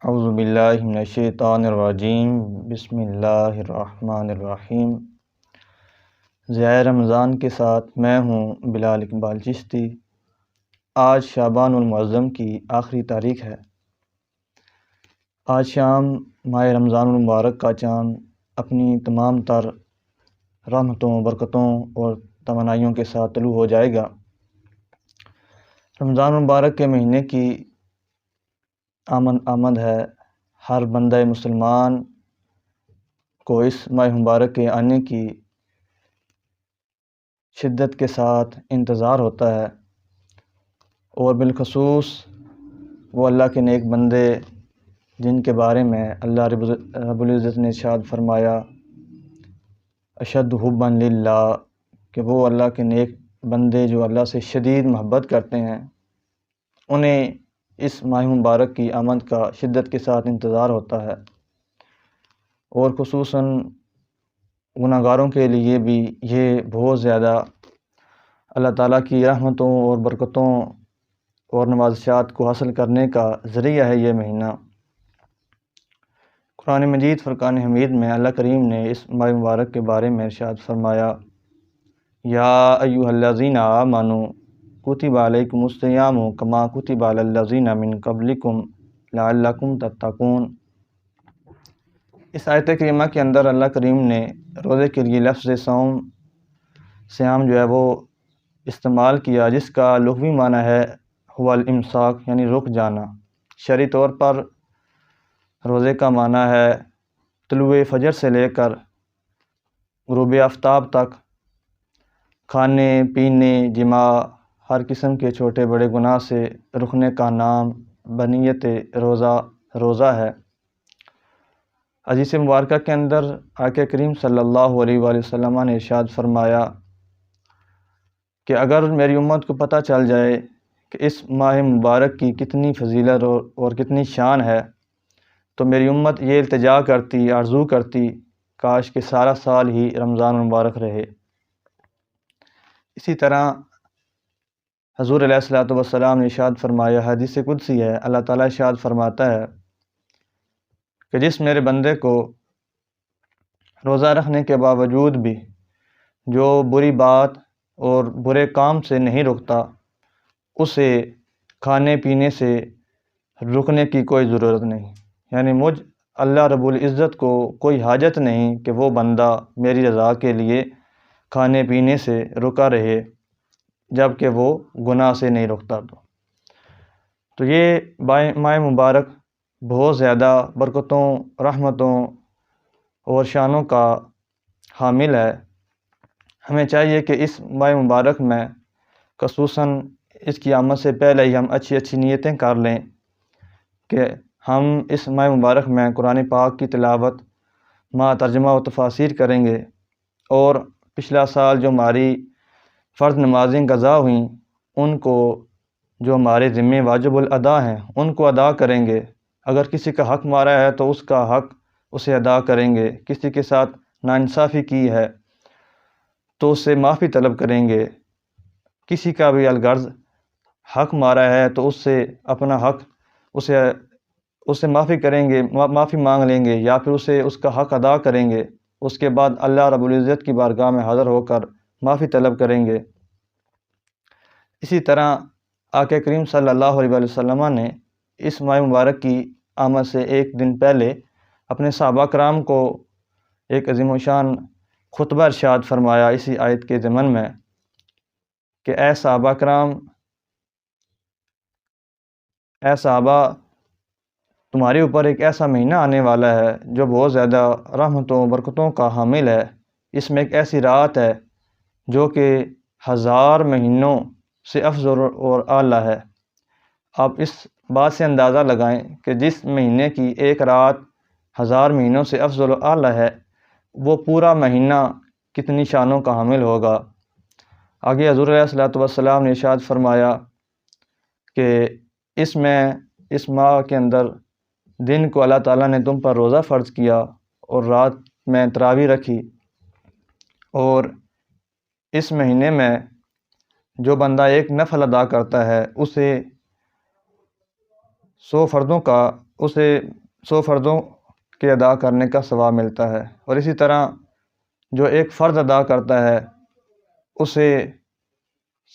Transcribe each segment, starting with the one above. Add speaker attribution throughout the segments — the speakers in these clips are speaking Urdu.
Speaker 1: اعوذ باللہ من الشیطان الرجیم بسم اللہ الرحمن الرحیم۔ ضیاء رمضان کے ساتھ میں ہوں بلال اقبال چشتی۔ آج شعبان المعظم کی آخری تاریخ ہے۔ آج شام ماہ رمضان المبارک کا چاند اپنی تمام تر رحمتوں، برکتوں اور توانائیوں کے ساتھ طلوع ہو جائے گا۔ رمضان المبارک کے مہینے کی آمد ہے۔ ہر بندہ مسلمان کو اس ماہ مبارک کے آنے کی شدت کے ساتھ انتظار ہوتا ہے، اور بالخصوص وہ اللہ کے نیک بندے جن کے بارے میں اللہ رب العزت نے ارشاد فرمایا اشد حبا للہ، کہ وہ اللہ کے نیک بندے جو اللہ سے شدید محبت کرتے ہیں، انہیں اس ماہ مبارک کی آمد کا شدت کے ساتھ انتظار ہوتا ہے، اور خصوصاً گناہ گاروں کے لیے بھی یہ بہت زیادہ اللہ تعالیٰ کی رحمتوں اور برکتوں اور نوازشات کو حاصل کرنے کا ذریعہ ہے یہ مہینہ۔ قرآن مجید فرقان حمید میں اللہ کریم نے اس ماہ مبارک کے بارے میں ارشاد فرمایا یا ایھا الذین آمنوا کتب علیکم الصیام کما کتب علی الذین من قبلکم لعلکم تتقون۔ اس آیت کریمہ کے اندر اللہ کریم نے روزے کے لیے لفظ صیام جو ہے وہ استعمال کیا، جس کا لغوی معنی ہے ہوا الامساک، یعنی رک جانا۔ شرعی طور پر روزے کا معنی ہے طلوع فجر سے لے کر غروب آفتاب تک کھانے پینے، جماع، ہر قسم کے چھوٹے بڑے گناہ سے رکنے کا نام بنیت روزہ ہے۔ حدیث مبارکہ کے اندر آقا کریم صلی اللہ علیہ وآلہ وسلم نے ارشاد فرمایا کہ اگر میری امت کو پتہ چل جائے کہ اس ماہ مبارک کی کتنی فضیلت اور کتنی شان ہے، تو میری امت یہ التجا کرتی، آرزو کرتی کاش کہ سارا سال ہی رمضان مبارک رہے۔ اسی طرح حضور علیہ الصلوۃ والسلام نے ارشاد فرمایا، حدیث قدسی ہے، اللہ تعالیٰ ارشاد فرماتا ہے کہ جس میرے بندے کو روزہ رکھنے کے باوجود بھی جو بری بات اور برے کام سے نہیں رکتا، اسے کھانے پینے سے رکنے کی کوئی ضرورت نہیں، یعنی مجھ اللہ رب العزت کو کوئی حاجت نہیں کہ وہ بندہ میری رضا کے لیے کھانے پینے سے رکا رہے جب کہ وہ گناہ سے نہیں رکتا۔ تو یہ ماہ مبارک بہت زیادہ برکتوں، رحمتوں اور شانوں کا حامل ہے۔ ہمیں چاہیے کہ اس ماہ مبارک میں خصوصاً اس کی آمد سے پہلے ہی ہم اچھی نیتیں کر لیں کہ ہم اس ماہ مبارک میں قرآن پاک کی تلاوت مع ترجمہ و تفاسیر کریں گے، اور پچھلا سال جو ہماری فرض نمازیں قضا ہوئیں ان کو، جو ہمارے ذمہ واجب الادا ہیں، ان کو ادا کریں گے۔ اگر کسی کا حق مارا ہے تو اس کا حق اسے ادا کریں گے، کسی کے ساتھ ناانصافی کی ہے تو اس سے معافی طلب کریں گے، کسی کا بھی الغرض حق مارا ہے تو اس سے اپنا حق اسے معافی کریں گے، معافی مانگ لیں گے، یا پھر اسے اس کا حق ادا کریں گے۔ اس کے بعد اللہ رب العزت کی بارگاہ میں حاضر ہو کر معافی طلب کریں گے۔ اسی طرح آقا کریم صلی اللہ علیہ وسلم نے اس ماہ مبارک کی آمد سے ایک دن پہلے اپنے صحابہ کرام کو ایک عظیم الشان خطبہ ارشاد فرمایا اسی آیت کے ضمن میں کہ اے صحابہ کرام، اے صحابہ، تمہارے اوپر ایک ایسا مہینہ آنے والا ہے جو بہت زیادہ رحمتوں برکتوں کا حامل ہے۔ اس میں ایک ایسی رات ہے جو کہ 1000 مہینوں سے افضل اور اعلیٰ ہے۔ آپ اس بات سے اندازہ لگائیں کہ جس مہینے کی ایک رات 1000 مہینوں سے افضل و اعلیٰ ہے، وہ پورا مہینہ کتنی شانوں کا حامل ہوگا۔ آگے حضور علیہ الصلوۃ والسلام نے ارشاد فرمایا کہ اس ماہ کے اندر دن کو اللہ تعالیٰ نے تم پر روزہ فرض کیا اور رات میں تراویح رکھی، اور اس مہینے میں جو بندہ ایک نفل ادا کرتا ہے اسے 100 فردوں کا اسے 100 فرضوں کے ادا کرنے کا ثواب ملتا ہے، اور اسی طرح جو ایک فرض ادا کرتا ہے اسے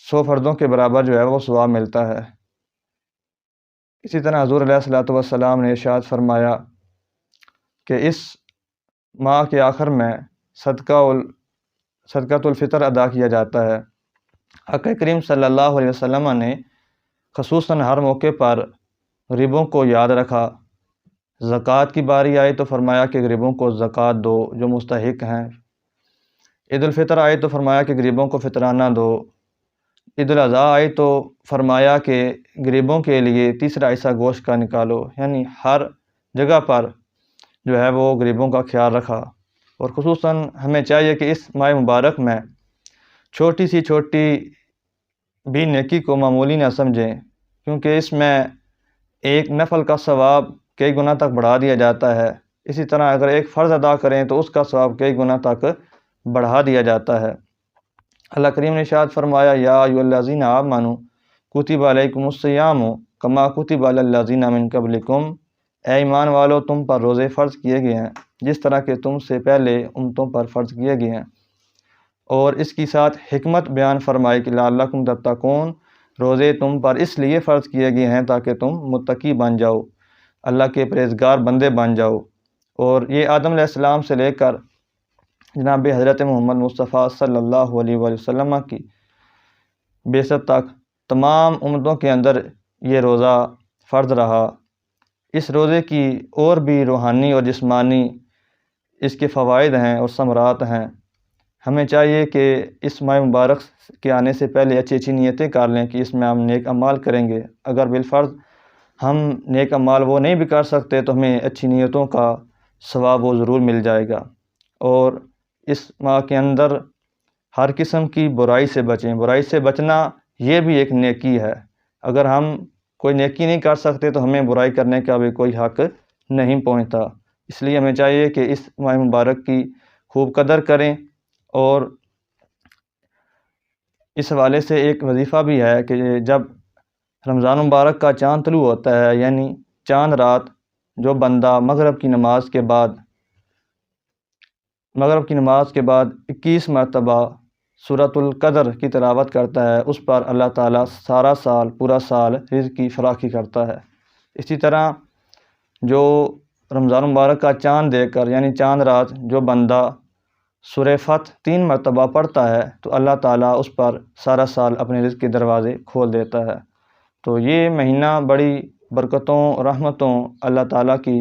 Speaker 1: 100 فرضوں کے برابر جو ہے وہ ثواب ملتا ہے۔ اسی طرح حضور علیہ الصلوۃ والسلام نے ارشاد فرمایا کہ اس ماہ کے آخر میں صدقۃ الفطر ادا کیا جاتا ہے۔ آقا کریم صلی اللہ علیہ وسلم نے خصوصاً ہر موقع پر غریبوں کو یاد رکھا۔ زکوٰۃ کی باری آئی تو فرمایا کہ غریبوں کو زکوٰۃ دو جو مستحق ہیں۔ عید الفطر آئی تو فرمایا کہ غریبوں کو فطرانہ دو۔ عید الاضحیٰ آئی تو فرمایا کہ غریبوں کے لیے تیسرا حصہ گوشت کا نکالو، یعنی ہر جگہ پر جو ہے وہ غریبوں کا خیال رکھا۔ اور خصوصاً ہمیں چاہیے کہ اس ماہ مبارک میں چھوٹی سی چھوٹی بھی نیکی کو معمولی نہ سمجھیں، کیونکہ اس میں ایک نفل کا ثواب کئی گنا تک بڑھا دیا جاتا ہے۔ اسی طرح اگر ایک فرض ادا کریں تو اس کا ثواب کئی گنا تک بڑھا دیا جاتا ہے۔ اللہ کریم نے ارشاد فرمایا یا ایھا الذین آمنوا کتب علیکم الصیام کما کتب علی الذین من قبلکم، اے ایمان والو تم پر روزے فرض کیے گئے ہیں جس طرح کہ تم سے پہلے امتوں پر فرض کیے گئے ہیں۔ اور اس کی ساتھ حکمت بیان فرمائی کہ لعلکم تتقون، روزے تم پر اس لیے فرض کیے گئے ہیں تاکہ تم متقی بن جاؤ، اللہ کے پرہیزگار بندے بن جاؤ۔ اور یہ آدم علیہ السلام سے لے کر جناب حضرت محمد مصطفیٰ صلی اللہ علیہ وآلہ وسلم کی بعثت تک تمام امتوں کے اندر یہ روزہ فرض رہا۔ اس روزے کی اور بھی روحانی اور جسمانی اس کے فوائد ہیں اور ثمرات ہیں۔ ہمیں چاہیے کہ اس ماہ مبارک کے آنے سے پہلے اچھی اچھی نیتیں کر لیں کہ اس میں ہم نیک اعمال کریں گے۔ اگر بالفرض ہم نیک اعمال وہ نہیں بھی کر سکتے تو ہمیں اچھی نیتوں کا ثواب وہ ضرور مل جائے گا۔ اور اس ماہ کے اندر ہر قسم کی برائی سے بچیں۔ برائی سے بچنا یہ بھی ایک نیکی ہے۔ اگر ہم کوئی نیکی نہیں کر سکتے تو ہمیں برائی کرنے کا بھی کوئی حق نہیں پہنچتا۔ اس لیے ہمیں چاہیے کہ اس ماہ مبارک کی خوب قدر کریں۔ اور اس حوالے سے ایک وظیفہ بھی ہے کہ جب رمضان مبارک کا چاند طلوع ہوتا ہے، یعنی چاند رات، جو بندہ مغرب کی نماز کے بعد 21 مرتبہ سورۃ القدر کی تلاوت کرتا ہے، اس پر اللہ تعالیٰ سارا سال پورا سال رزق کی فراخی کرتا ہے۔ اسی طرح جو رمضان مبارک کا چاند دیکھ کر یعنی چاند رات جو بندہ سورہ فتح 3 مرتبہ پڑھتا ہے تو اللہ تعالیٰ اس پر سارا سال اپنے رزق کے دروازے کھول دیتا ہے۔ تو یہ مہینہ بڑی برکتوں، رحمتوں، اللہ تعالیٰ کی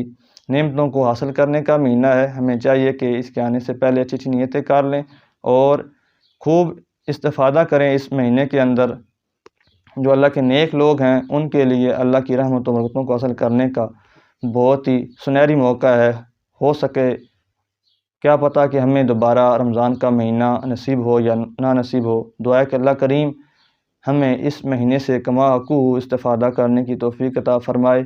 Speaker 1: نعمتوں کو حاصل کرنے کا مہینہ ہے۔ ہمیں چاہیے کہ اس کے آنے سے پہلے اچھی اچھی نیتیں کر لیں اور خوب استفادہ کریں اس مہینے کے اندر۔ جو اللہ کے نیک لوگ ہیں ان کے لیے اللہ کی رحمتوں و برکتوں کو حاصل کرنے کا بہت ہی سنہری موقع ہے۔ ہو سکے کیا پتہ کہ ہمیں دوبارہ رمضان کا مہینہ نصیب ہو یا نہ نصیب ہو۔ دعا ہے کہ اللہ کریم ہمیں اس مہینے سے کما حقہ استفادہ کرنے کی توفیق عطا فرمائے۔